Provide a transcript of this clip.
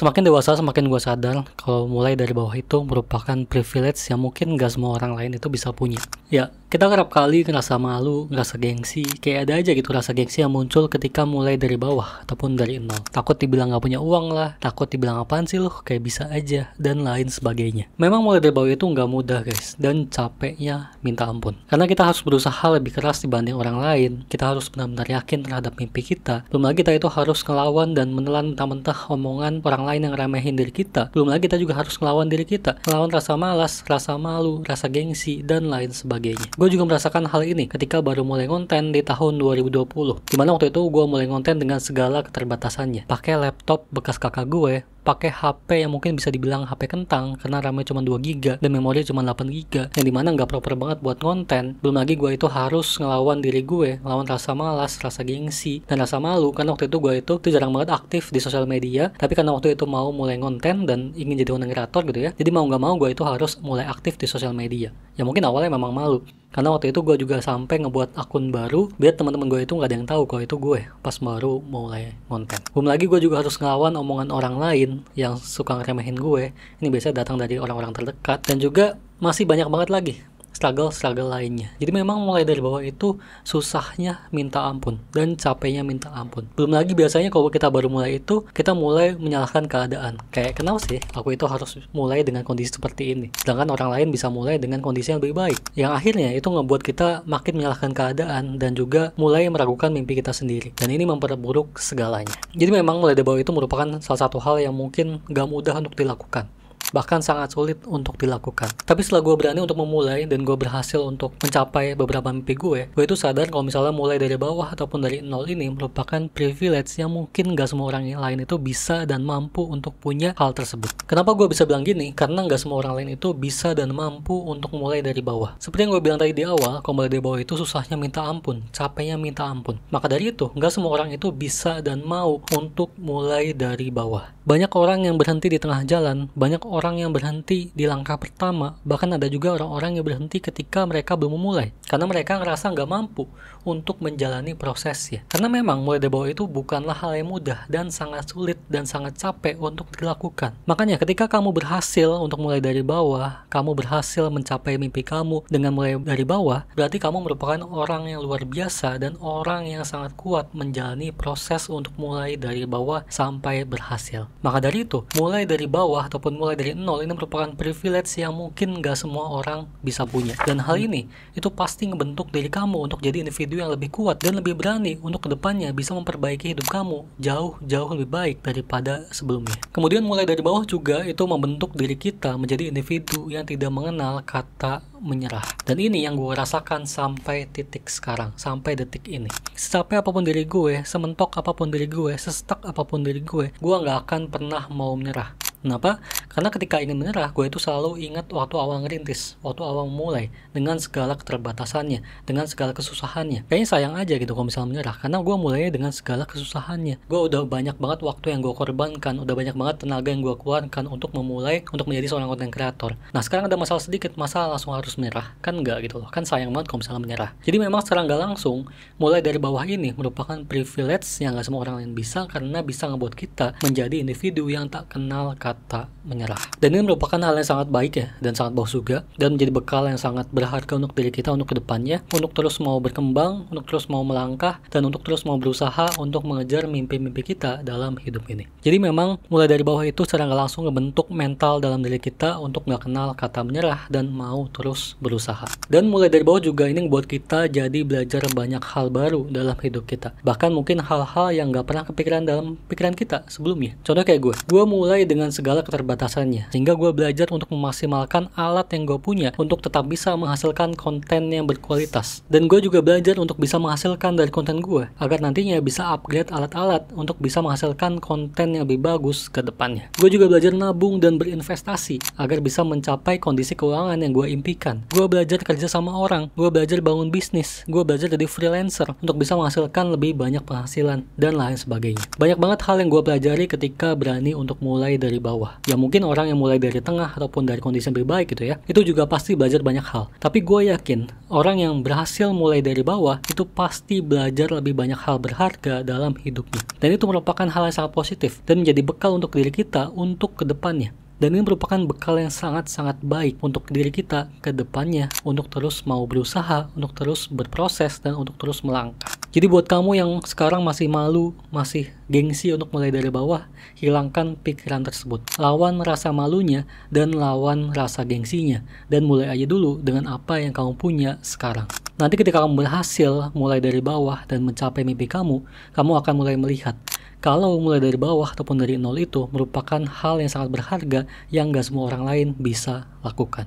Semakin dewasa, semakin gue sadar kalau mulai dari bawah itu merupakan privilege yang mungkin gak semua orang lain itu bisa punya. Ya, kita kerap kali ngerasa malu, ngerasa gengsi, kayak ada aja gitu rasa gengsi yang muncul ketika mulai dari bawah ataupun dari nol. Takut dibilang gak punya uang lah, takut dibilang apaan sih loh, kayak bisa aja, dan lain sebagainya. Memang mulai dari bawah itu gak mudah guys, dan capeknya minta ampun. Karena kita harus berusaha lebih keras dibanding orang lain, kita harus benar-benar yakin terhadap mimpi kita. Belum lagi kita itu harus ngelawan dan menelan mentah-mentah omongan orang lain yang remehin diri kita. Belum lagi kita juga harus ngelawan diri kita, ngelawan rasa malas, rasa malu, rasa gengsi, dan lain sebagainya. Gue juga merasakan hal ini ketika baru mulai konten di tahun 2020. Dimana waktu itu gue mulai konten dengan segala keterbatasannya. Pakai laptop bekas kakak gue, pakai HP yang mungkin bisa dibilang HP kentang karena RAM-nya cuma 2 GB dan memori cuma 8 GB, yang dimana nggak proper banget buat konten. Belum lagi gue itu harus ngelawan diri gue, ngelawan rasa malas, rasa gengsi, dan rasa malu karena waktu itu gue itu jarang banget aktif di sosial media. Tapi karena waktu itu mau mulai konten dan ingin jadi content creator gitu ya, jadi mau nggak mau gue itu harus mulai aktif di sosial media. Ya mungkin awalnya memang malu, karena waktu itu gue juga sampai ngebuat akun baru biar teman-teman gue itu nggak ada yang tahu kalau itu gue pas baru mulai konten. Belum lagi gue juga harus ngelawan omongan orang lain yang suka ngeremehin gue. Ini biasanya datang dari orang-orang terdekat, dan juga masih banyak banget lagi struggle lainnya. Jadi memang mulai dari bawah itu susahnya minta ampun dan capeknya minta ampun. Belum lagi biasanya kalau kita baru mulai itu, kita mulai menyalahkan keadaan. Kayak kenapa sih aku itu harus mulai dengan kondisi seperti ini, sedangkan orang lain bisa mulai dengan kondisi yang lebih baik. Yang akhirnya itu ngebuat kita makin menyalahkan keadaan dan juga mulai meragukan mimpi kita sendiri. Dan ini memperburuk segalanya. Jadi memang mulai dari bawah itu merupakan salah satu hal yang mungkin gak mudah untuk dilakukan, bahkan sangat sulit untuk dilakukan. Tapi setelah gue berani untuk memulai dan gue berhasil untuk mencapai beberapa mimpi gue itu sadar kalau misalnya mulai dari bawah ataupun dari nol ini merupakan privilege yang mungkin gak semua orang lain itu bisa dan mampu untuk punya hal tersebut. Kenapa gue bisa bilang gini? Karena gak semua orang lain itu bisa dan mampu untuk mulai dari bawah. Seperti yang gue bilang tadi di awal, kalau mulai dari bawah itu susahnya minta ampun, capeknya minta ampun. Maka dari itu, gak semua orang itu bisa dan mau untuk mulai dari bawah. Banyak orang yang berhenti di tengah jalan, banyak orang yang berhenti di langkah pertama, bahkan ada juga orang-orang yang berhenti ketika mereka belum memulai, karena mereka ngerasa nggak mampu untuk menjalani prosesnya. Karena memang mulai dari bawah itu bukanlah hal yang mudah dan sangat sulit dan sangat capek untuk dilakukan. Makanya ketika kamu berhasil untuk mulai dari bawah, kamu berhasil mencapai mimpi kamu dengan mulai dari bawah, berarti kamu merupakan orang yang luar biasa dan orang yang sangat kuat menjalani proses untuk mulai dari bawah sampai berhasil. Maka dari itu, mulai dari bawah ataupun mulai dari nol ini merupakan privilege yang mungkin gak semua orang bisa punya. Dan hal ini, itu pasti ngebentuk diri kamu untuk jadi individu yang lebih kuat dan lebih berani untuk kedepannya bisa memperbaiki hidup kamu jauh lebih baik daripada sebelumnya. Kemudian mulai dari bawah juga itu membentuk diri kita menjadi individu yang tidak mengenal kata menyerah. Dan ini yang gue rasakan sampai titik sekarang, sampai detik ini. Secapek apapun diri gue, sementok apapun diri gue, sestuck apapun diri gue gak akan pernah mau menyerah. Kenapa? Karena ketika ingin menyerah, gue itu selalu ingat waktu awal ngerintis, waktu awal mulai, dengan segala keterbatasannya, dengan segala kesusahannya. Kayaknya sayang aja gitu kalau misalnya menyerah, karena gue mulainya dengan segala kesusahannya. Gue udah banyak banget waktu yang gue korbankan, udah banyak banget tenaga yang gue keluarkan untuk memulai, untuk menjadi seorang content creator. Nah sekarang ada masalah sedikit, masalah langsung harus menyerah. Kan enggak gitu loh, kan sayang banget kalau misalnya menyerah. Jadi memang secara nggak langsung, mulai dari bawah ini merupakan privilege yang gak semua orang lain bisa, karena bisa ngebuat kita menjadi individu yang tak kenal kata menyerah. Dan ini merupakan hal yang sangat baik ya, dan sangat bagus juga, dan menjadi bekal yang sangat berharga untuk diri kita untuk kedepannya, untuk terus mau berkembang, untuk terus mau melangkah, dan untuk terus mau berusaha untuk mengejar mimpi-mimpi kita dalam hidup ini. Jadi memang mulai dari bawah itu secara nggak langsung ngebentuk mental dalam diri kita untuk nggak kenal kata menyerah dan mau terus berusaha. Dan mulai dari bawah juga ini buat kita jadi belajar banyak hal baru dalam hidup kita, bahkan mungkin hal-hal yang nggak pernah kepikiran dalam pikiran kita sebelumnya. Contoh kayak gue mulai dengan segala keterbatasannya, sehingga gue belajar untuk memaksimalkan alat yang gue punya untuk tetap bisa menghasilkan konten yang berkualitas. Dan gue juga belajar untuk bisa menghasilkan dari konten gue, agar nantinya bisa upgrade alat-alat untuk bisa menghasilkan konten yang lebih bagus ke depannya. Gue juga belajar nabung dan berinvestasi agar bisa mencapai kondisi keuangan yang gue impikan. Gue belajar kerja sama orang, gue belajar bangun bisnis, gue belajar jadi freelancer untuk bisa menghasilkan lebih banyak penghasilan dan lain sebagainya. Banyak banget hal yang gue pelajari ketika berani untuk mulai dari bawah. bawah. Ya mungkin orang yang mulai dari tengah ataupun dari kondisi yang lebih baik gitu ya, itu juga pasti belajar banyak hal. Tapi gue yakin orang yang berhasil mulai dari bawah itu pasti belajar lebih banyak hal berharga dalam hidupnya. Dan itu merupakan hal yang sangat positif dan menjadi bekal untuk diri kita untuk kedepannya. Dan ini merupakan bekal yang sangat-sangat baik untuk diri kita ke depannya, untuk terus mau berusaha, untuk terus berproses, dan untuk terus melangkah. Jadi buat kamu yang sekarang masih malu, masih gengsi untuk mulai dari bawah, hilangkan pikiran tersebut. Lawan rasa malunya dan lawan rasa gengsinya. Dan mulai aja dulu dengan apa yang kamu punya sekarang. Nanti ketika kamu berhasil mulai dari bawah dan mencapai mimpi kamu akan mulai melihat kalau mulai dari bawah ataupun dari nol itu merupakan hal yang sangat berharga yang gak semua orang lain bisa lakukan.